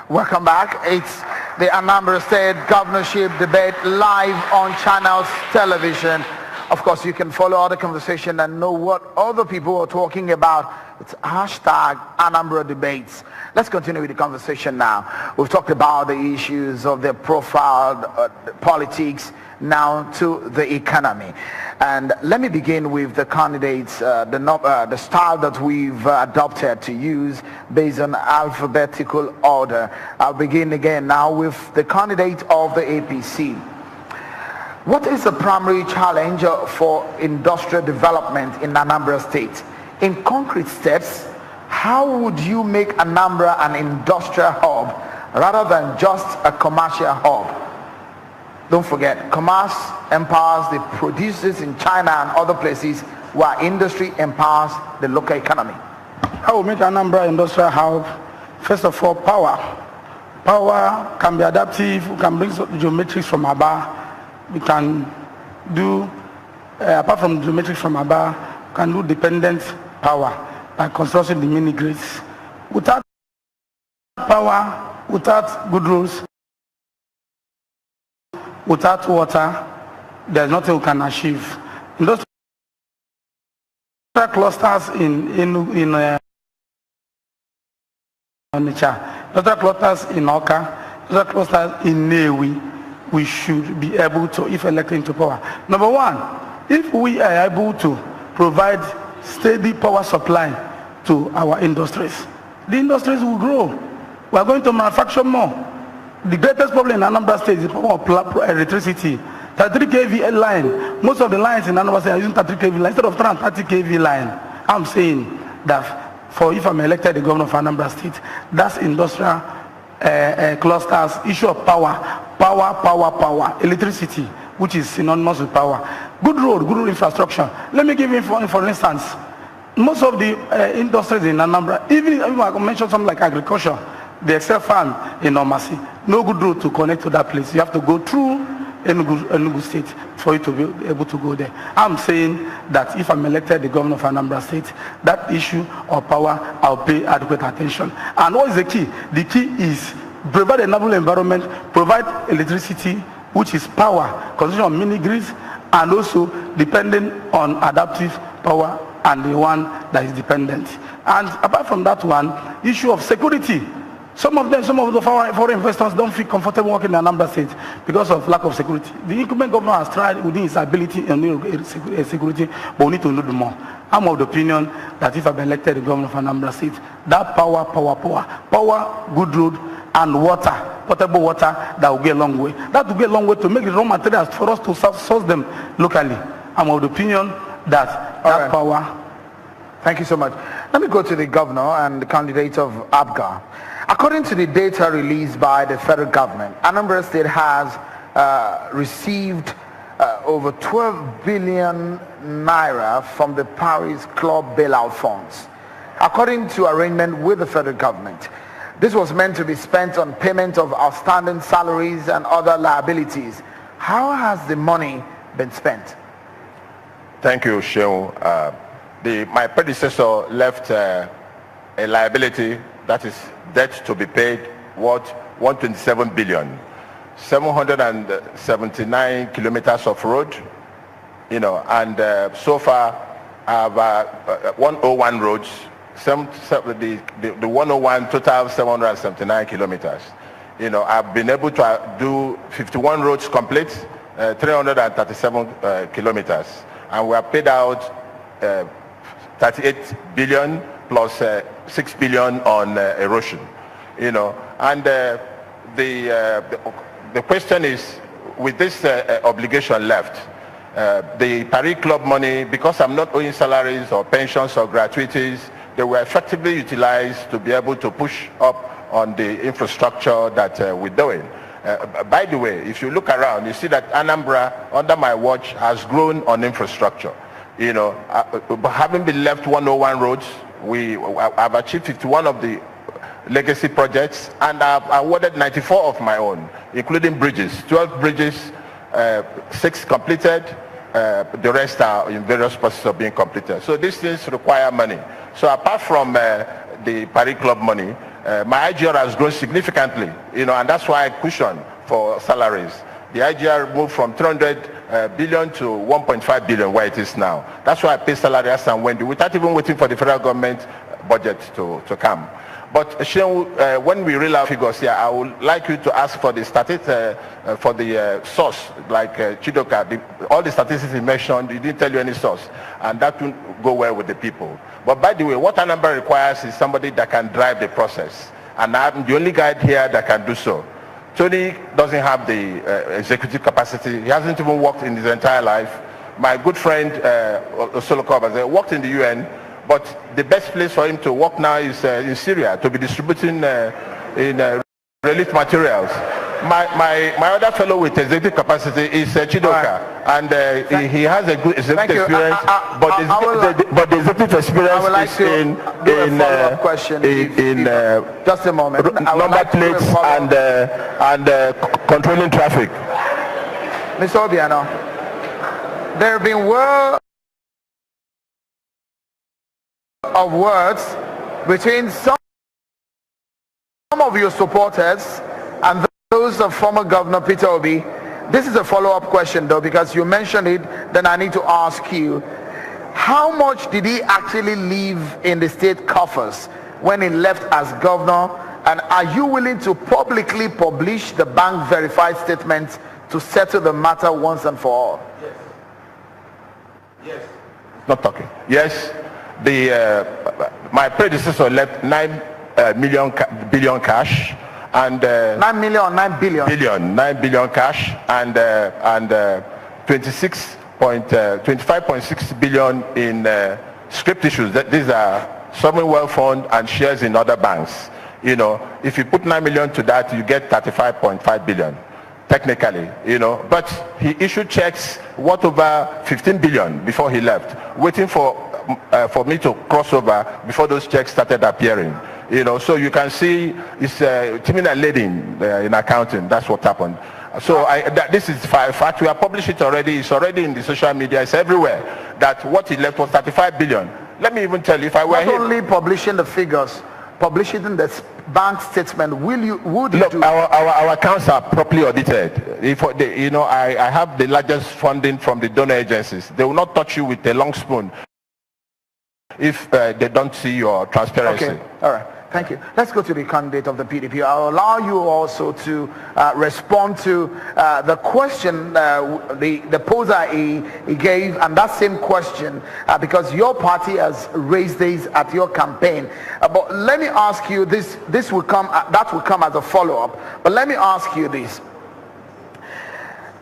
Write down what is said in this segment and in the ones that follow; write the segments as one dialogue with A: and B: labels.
A: Welcome back. It's the Anambra State Governorship debate live on Channels Television. Of course, you can follow all the conversation and know what other people are talking about. It's hashtag Anambra Debates. Let's continue with the conversation now. We've talked about the issues of the profile, politics, now to the economy. And let me begin with the candidates, the style that we've adopted to use based on alphabetical order. I'll begin again now with the candidate of the APC. What is the primary challenge for industrial development in Anambra State? In concrete steps, how would you make Anambra an industrial hub rather than just a commercial hub? Don't forget, commerce empowers the producers in China and other places, while industry empowers the local economy.
B: How will make Anambra industrial hub? First of all, power. Power can be adaptive. We can bring geometrics from Aba. We can do, apart from geometrics from Aba, we can do dependent power by constructing the mini grids. Without power, without good roads, without water, there's nothing we can achieve. Industrial clusters in Onitsha, industrial clusters in Oka, industrial clusters in Newi, we should be able to, if elected into power. Number one, if we are able to provide steady power supply to our industries, the industries will grow. We are going to manufacture more. The greatest problem in Anambra State is the power of electricity. 33 kV line. Most of the lines in Anambra State are using 33 kV line instead of 30 kV line. I'm saying that if I'm elected the governor of Anambra State, that's industrial clusters, issue of power, electricity, which is synonymous with power. Good road infrastructure. Let me give you, for instance, most of the industries in Anambra, even I mentioned something like agriculture, the Excel farm in Omasi, no good road to connect to that place. You have to go through Enugu State for you to be able to go there. I'm saying that if I'm elected the governor of Anambra State, that issue of power, I'll pay adequate attention. And what is the key? The key is provide a enable environment, provide electricity, which is power, construction of mini grids, and also depending on adaptive power and the one that is dependent. And apart from that one, issue of security. Some of the foreign investors don't feel comfortable working in Anambra State because of lack of security. The incumbent governor has tried within his ability and security, but we need to know more. I'm of the opinion that if I'm elected the governor of Anambra State, that power, good road, and water, potable water, that will go a long way. That will go a long way to make the raw materials for us to source them locally. I'm of the opinion that that power.
A: Thank you so much. Let me go to the governor and the candidate of ABGA. According to the data released by the federal government, Anambra State has received over 12 billion naira from the Paris Club bailout funds. According to arrangement with the federal government, this was meant to be spent on payment of outstanding salaries and other liabilities. How has the money been spent?
C: Thank you, Shehu. My predecessor left a liability, that is debt to be paid, worth 127 billion, 779 kilometers of road, and so far I have 101 roads, the 101 total 779 kilometers. I've been able to do 51 roads complete, 337 kilometers, and we have paid out 38 billion plus 6 billion on erosion, and the question is, with this obligation left, the Paris Club money, because I'm not owing salaries or pensions or gratuities, they were effectively utilized to be able to push up on the infrastructure that we're doing. By the way, if you look around, you see that Anambra, under my watch, has grown on infrastructure. Having been left 101 roads, I've achieved 51 of the legacy projects, and I've awarded 94 of my own, including bridges, 12 bridges, 6 completed, the rest are in various processes of being completed. So these things require money. So apart from the Paris Club money, my IGR has grown significantly, and that's why I cushion for salaries. The IGR moved from 300 billion to 1.5 billion where it is now. That's why I pay salary as and when, without even waiting for the federal government budget to come. But when we reel out figures here, I would like you to ask for the for the source, like Chidoka. All the statistics he mentioned, he didn't tell you any source, and that won't go well with the people. But by the way, what ANAMBRA requires is somebody that can drive the process, and I'm the only guy here that can do so. Tony doesn't have the executive capacity. He hasn't even worked in his entire life. My good friend Osolokoba worked in the UN. But the best place for him to work now is in Syria, to be distributing relief materials. My other fellow with executive capacity is Chidoka, and he has a good executive experience, but the executive experience is in
A: just a moment.
C: Number plates and controlling traffic.
A: Mr. Obiano, there have been of words between some of your supporters and those of former Governor Peter Obi. This is a follow-up question though, because you mentioned it, then I need to ask you, how much did he actually leave in the state coffers when he left as governor, and are you willing to publicly publish the bank verified statements to settle the matter once and for all?
C: Yes. Yes. Not talking. Yes. My predecessor left 9 billion cash, and
A: 9 million or 9 billion?
C: 9 billion cash, and 25.6 billion in script issues. These are sovereign wealth fund and shares in other banks. If you put 9 million to that, you get 35.5 billion. Technically, but he issued checks worth over 15 billion before he left, waiting for me to cross over before those checks started appearing. So you can see it's timing and leading in accounting. That's what happened. So this is fact. We have published it already. It's already in the social media. It's everywhere that what he left was 35 billion. Let me even tell you, if I were
A: not only publishing the figures, publishing the bank statement, would you do?
C: Our accounts are properly audited. I have the largest funding from the donor agencies. They will not touch you with a long spoon if they don't see your transparency.
A: Okay, all right. Thank you. Let's go to the candidate of the PDP. I'll allow you also to respond to the question, the poser he gave, and that same question, because your party has raised these at your campaign. But let me ask you this. That will come as a follow-up. But let me ask you this.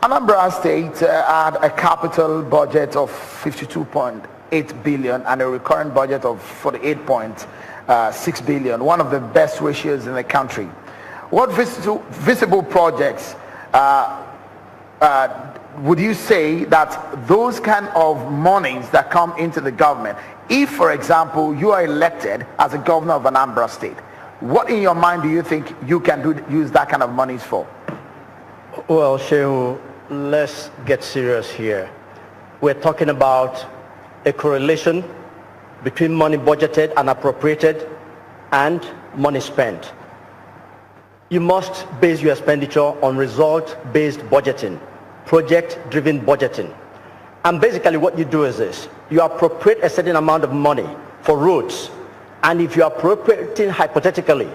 A: Anambra State had a capital budget of 52.8 billion and a recurrent budget of 48.6 billion, one of the best ratios in the country. What visible projects would you say that those kind of monies that come into the government, if for example you are elected as a governor of Anambra State, what in your mind do you think you can use that kind of monies for?
D: Well, Shehu, let's get serious here. We're talking about a correlation between money budgeted and appropriated and money spent. You must base your expenditure on result-based budgeting, project-driven budgeting. And basically what you do is this. You appropriate a certain amount of money for roads, and if you are appropriating hypothetically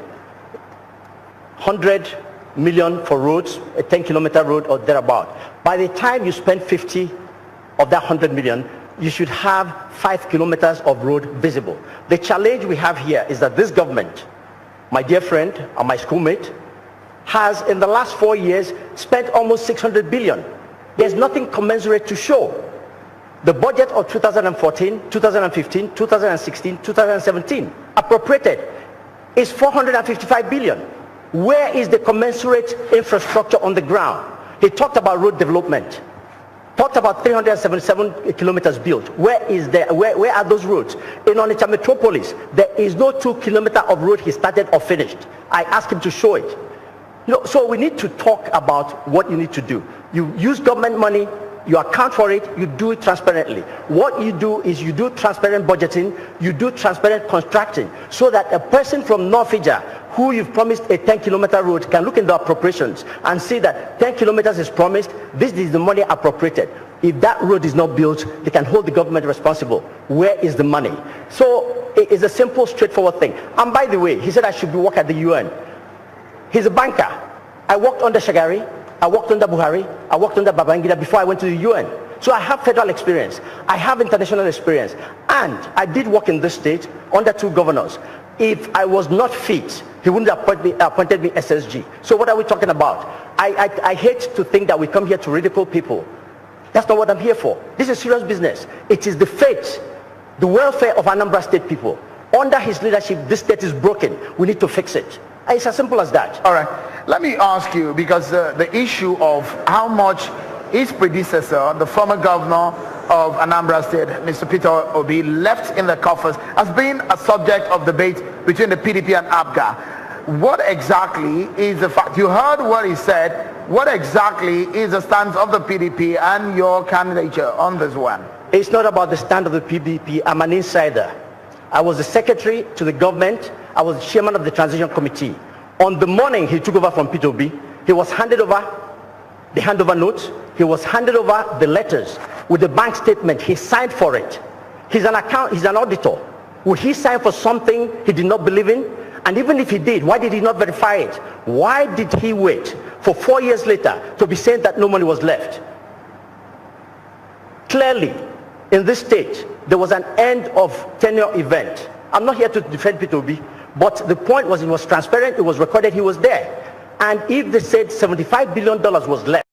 D: 100 million for roads, a 10-kilometer road or thereabout, by the time you spend 50 of that 100 million, you should have 5 kilometers of road visible. The challenge we have here is that this government, my dear friend and my schoolmate, has in the last 4 years spent almost 600 billion. There's nothing commensurate to show. The budget of 2014, 2015, 2016, 2017 appropriated is 455 billion. Where is the commensurate infrastructure on the ground? He talked about road development. Talked about 377 kilometers built. Where are those roads? In Onitsha Metropolis, there is no 2 kilometers of road he started or finished. I asked him to show it. So we need to talk about what you need to do. You use government money, you account for it, you do it transparently. What you do is you do transparent budgeting, you do transparent contracting, so that a person from North Ija who you've promised a 10-kilometer road can look in the appropriations and see that 10 kilometers is promised, this is the money appropriated. If that road is not built, they can hold the government responsible. Where is the money? So it is a simple, straightforward thing. And by the way, he said I should work at the UN. He's a banker. I worked under Shagari, I worked under Buhari, I worked under Babangida before I went to the UN. So I have federal experience, I have international experience, and I did work in this state under 2 governors. If I was not fit, he wouldn't have appointed me SSG. So what are we talking about? I hate to think that we come here to ridicule people. That's not what I'm here for. This is serious business. It is the fate, the welfare of Anambra State people. Under his leadership, this state is broken. We need to fix it. It's as simple as that.
A: All right. Let me ask you, because the issue of how much his predecessor, the former governor of Anambra State, Mr. Peter Obi, left in the coffers has been a subject of debate between the PDP and ABGA. What exactly is the fact? You heard what he said. What exactly is the stance of the PDP and your candidature on this one?
D: It's not about the stand of the PDP. I'm an insider. I was the secretary to the government. I was the chairman of the transition committee. On the morning he took over from Peter Obi, he was handed over the handover notes. He was handed over the letters with the bank statement. He signed for it. He's an auditor. Would he sign for something he did not believe in? And even if he did, why did he not verify it? Why did he wait for 4 years later to be saying that no money was left? Clearly, in this state, there was an end of tenure event. I'm not here to defend Peter Obi, but the point was it was transparent, it was recorded, he was there. And if they said $75 billion was left,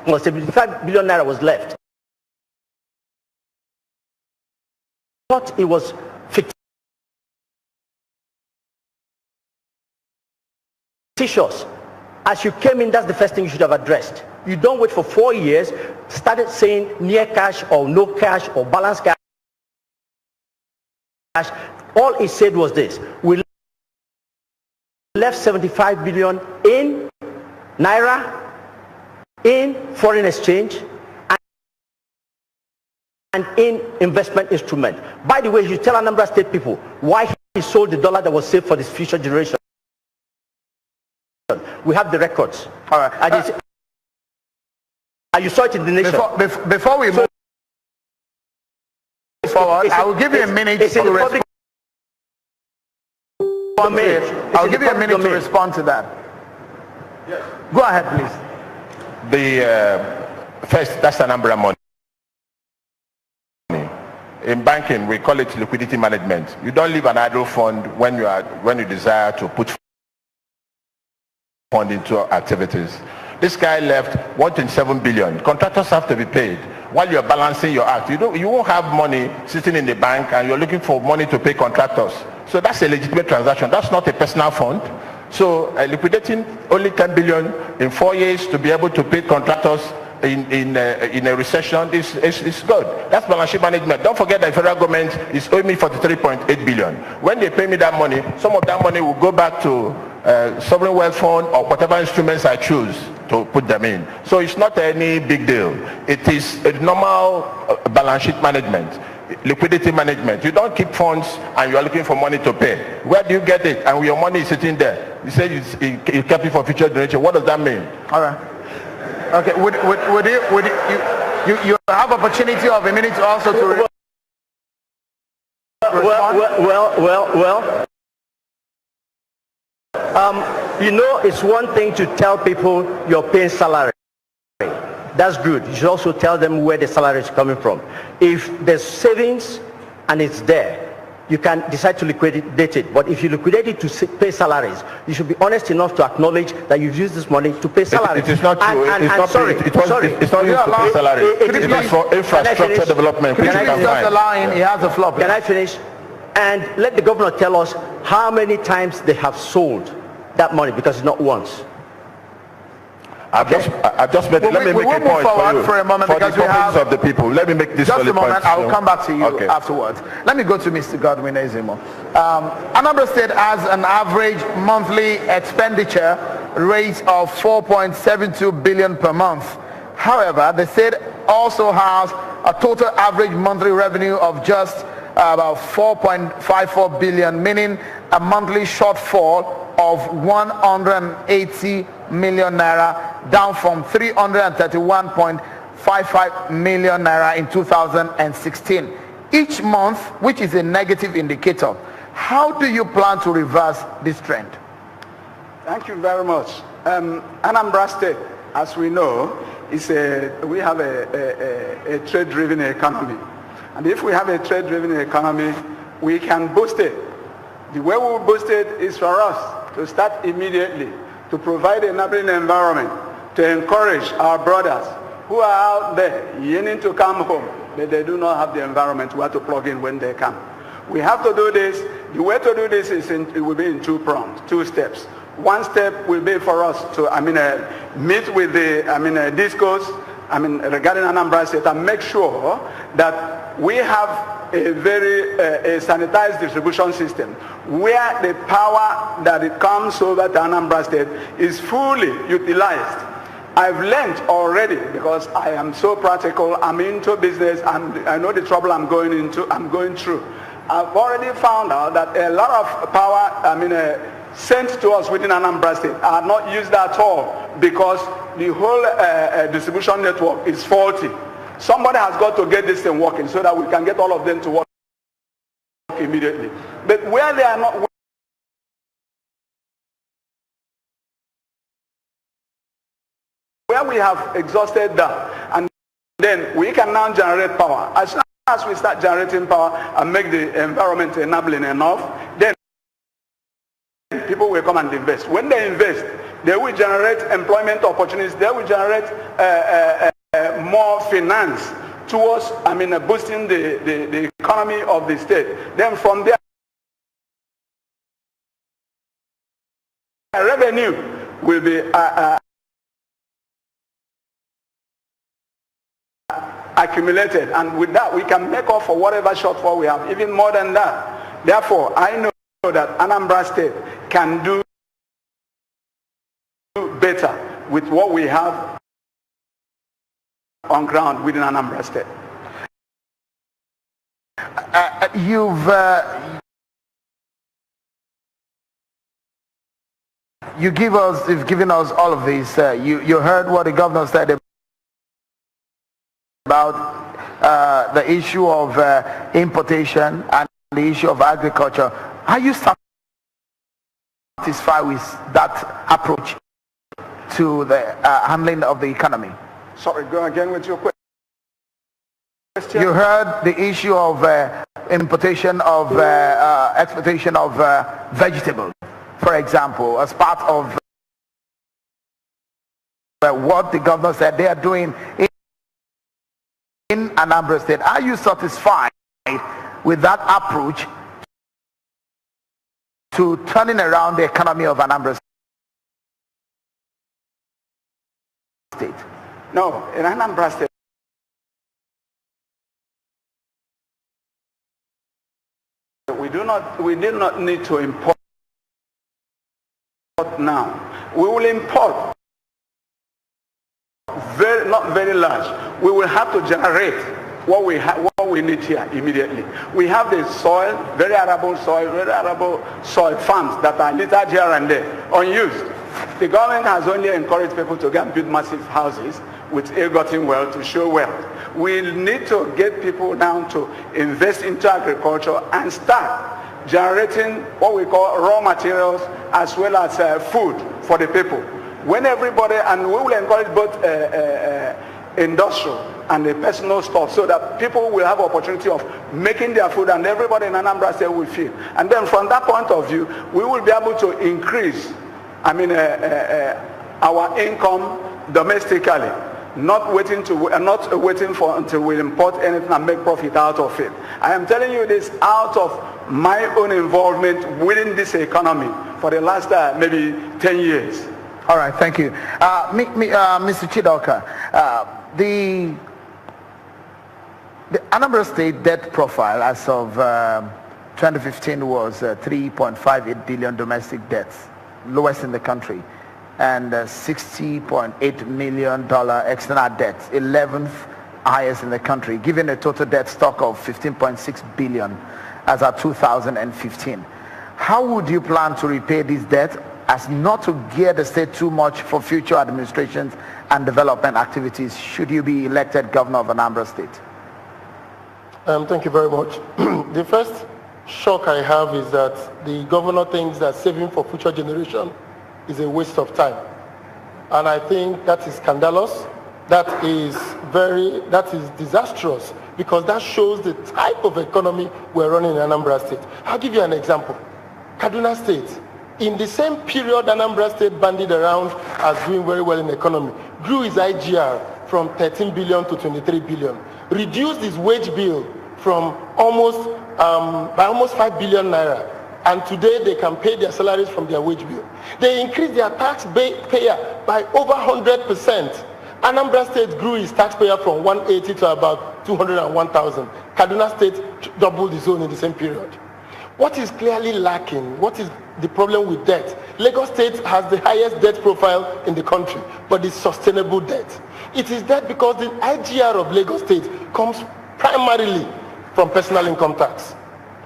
D: well, 75 billion naira was left. Thought it was fictitious. As you came in, that's the first thing you should have addressed. You don't wait for 4 years, started saying near cash or no cash or balance cash. All he said was this: we left 75 billion in naira, in foreign exchange, and in investment instrument. By the way, you tell Anambra State people why he sold the dollar that was saved for this future generation. We have the records.
A: All right.
D: And you saw it in the nation.
A: Before we move forward, I will give you a minute to respond. I'll give you a minute to respond to that. Yes. Go ahead, please.
C: First, that's ANAMBRA money. In banking, we call it liquidity management. You don't leave an idle fund when you desire to put fund into activities. This guy left 127 billion. Contractors have to be paid. While you're balancing your act, you won't have money sitting in the bank and you're looking for money to pay contractors. So that's a legitimate transaction. That's not a personal fund. So liquidating only 10 billion in 4 years to be able to pay contractors in a recession is good. That's balance sheet management. Don't forget that the federal government is owing me 43.8 billion. When they pay me that money, some of that money will go back to sovereign wealth fund or whatever instruments I choose to put them in. So it's not any big deal. It is a normal balance sheet management, liquidity management. You don't keep funds and you are looking for money to pay. Where do you get it? And your money is sitting there. You say you kept it for future generation. What does that mean?
A: All right. Okay. Would you have opportunity of a minute also to respond?
D: You know, it's one thing to tell people you're paying salary. That's good. You should also tell them where the salary is coming from. If there's savings and it's there, you can decide to liquidate it. But if you liquidate it to pay salaries, you should be honest enough to acknowledge that you've used this money to pay salaries.
C: It is not true. It's not used to pay salaries. It is for infrastructure development.
A: Can I finish? The line, he has a flop.
D: Can I finish? And let the governor tell us how many times they have sold that money, because it's not once.
C: I've just made, let me make a point
A: for a moment,
C: for
A: because
C: the
A: we have
C: of the people. Let me make this
A: just a moment.
C: point.
A: I will come back to you afterwards. Let me go to Mr. Godwin Ezimo. Anambra State has an average monthly expenditure rate of 4.72 billion per month. However, the state also has a total average monthly revenue of just about 4.54 billion, meaning a monthly shortfall of 180 million naira, down from 331.55 million naira in 2016. Each month, which is a negative indicator. How do you plan to reverse this trend?
E: Thank you very much. Anambra State, as we know, we have a trade-driven economy. And if we have a trade-driven economy, we can boost it. The way we will boost it is for us to start immediately, to provide an enabling environment, to encourage our brothers who are out there yearning to come home, but they do not have the environment where to plug in when they come. We have to do this. The way to do this is it will be in two steps. One step will be for us to, meet with the, discourse, regarding Anambra State and make sure that we have a very a sanitized distribution system where the power that it comes over to Anambra State is fully utilized. I've learned already, because I am so practical, I'm into business, and I know the trouble I'm going through. I've already found out that a lot of power, sent to us within Anambra State are not used at all because the whole distribution network is faulty. Somebody has got to get this thing working so that we can get all of them to work immediately. But where they are not, where we have exhausted that, and then we can now generate power. As soon as we start generating power and make the environment enabling enough, then people will come and invest. When they invest, they will generate employment opportunities. They will generate more finance towards, boosting the economy of the state. Then from there, revenue will be accumulated, and with that we can make up for whatever shortfall we have, even more than that. Therefore, I know that Anambra State can do better with what we have on ground within Anambra State.
A: You've given us all of this. You heard what the governor said about the issue of importation and the issue of agriculture. Are you satisfied with that approach to the handling of the economy?
E: Sorry, go again with your question.
A: You heard the issue of importation of exportation of vegetables, for example, as part of what the governor said they are doing in Anambra State. Are you satisfied with that approach to turning around the economy of Anambra State?
E: No, in Anambra State, we do not need to import now. We will import not very large. We will have to generate what we need here immediately. We have the soil, very arable soil farms that are littered here and there, unused. The government has only encouraged people to go and build massive houses with ill-gotten wealth to show wealth. We need to get people down to invest into agriculture and start generating what we call raw materials as well as food for the people. When everybody, and we will encourage both industrial and the personal stuff so that people will have opportunity of making their food and everybody in Anambra State will feed. And then from that point of view, we will be able to increase our income domestically, not waiting for until we import anything and make profit out of it. I am telling you this out of my own involvement within this economy for the last maybe 10 years.
A: All right, thank you. Mr. Chidoka, the Anambra State debt profile as of 2015 was 3.58 billion domestic debts, lowest in the country, and $60.8 million external debt, 11th highest in the country, given a total debt stock of 15.6 billion as of 2015. How would you plan to repay this debt as not to gear the state too much for future administrations and development activities should you be elected governor of Anambra State?
F: Thank you very much. The first shock I have is that the governor thinks that saving for future generation is a waste of time. And I think that is scandalous. That is disastrous, because that shows the type of economy we're running in Anambra State. I'll give you an example. Kaduna State, in the same period Anambra State bandied around as doing very well in the economy, grew its IGR from 13 billion to 23 billion, reduced its wage bill from by almost 5 billion naira, and today they can pay their salaries from their wage bill. They increased their tax payer by over 100%. Anambra State grew its taxpayer from 180 to about 201,000. Kaduna State doubled its own in the same period. What is clearly lacking? What is the problem with debt? Lagos State has the highest debt profile in the country, but it's sustainable debt. It is debt because the IGR of Lagos State comes primarily from personal income tax.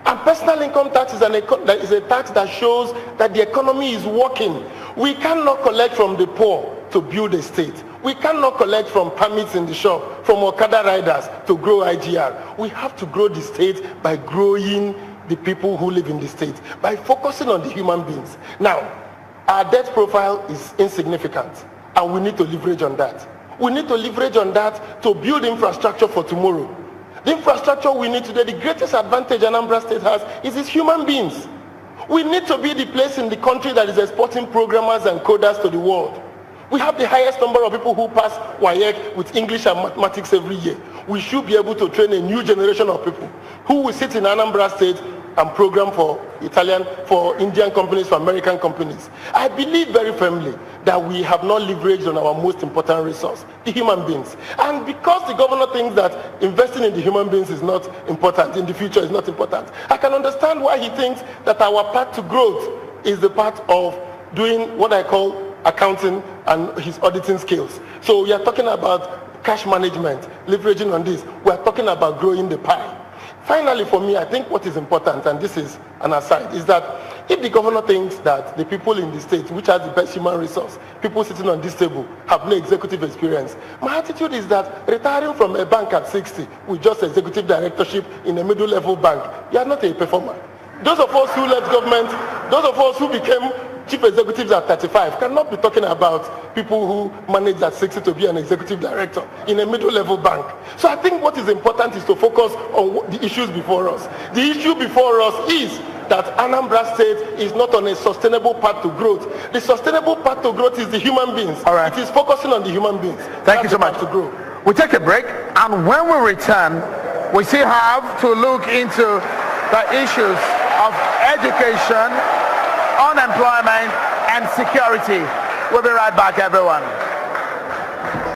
F: And personal income tax is a tax that shows that the economy is working. We cannot collect from the poor to build a state. We cannot collect from permits in the shop, from Okada riders to grow IGR. We have to grow the state by growing the people who live in the state, by focusing on the human beings. Now, our debt profile is insignificant, and we need to leverage on that. We need to leverage on that to build infrastructure for tomorrow. The infrastructure we need today, the greatest advantage Anambra State has is its human beings. We need to be the place in the country that is exporting programmers and coders to the world. We have the highest number of people who pass WAEC with English and mathematics every year. We should be able to train a new generation of people who will sit in Anambra State and program for Indian companies, for American companies. I believe very firmly that we have not leveraged on our most important resource, the human beings. And because the governor thinks that investing in the human beings is not important, in the future is not important, I can understand why he thinks that our path to growth is the path of doing what I call accounting and his auditing skills. So we are talking about cash management, leveraging on this. We are talking about growing the pie. Finally, for me, I think what is important, and this is an aside, is that if the governor thinks that the people in the state, which has the best human resource, people sitting on this table, have no executive experience, my attitude is that retiring from a bank at 60 with just executive directorship in a middle-level bank, you are not a performer. Those of us who left government, those of us who became chief executives at 35 cannot be talking about people who managed at 60 to be an executive director in a middle-level bank. So I think what is important is to focus on the issues before us. The issue before us is that Anambra State is not on a sustainable path to growth. The sustainable path to growth is the human beings.
A: All right.
F: It is focusing on the human beings.
A: Thank you so much.
F: To grow.
A: We take a break, and when we return, we still have to look into the issues of education, unemployment, and security. We'll be right back, everyone.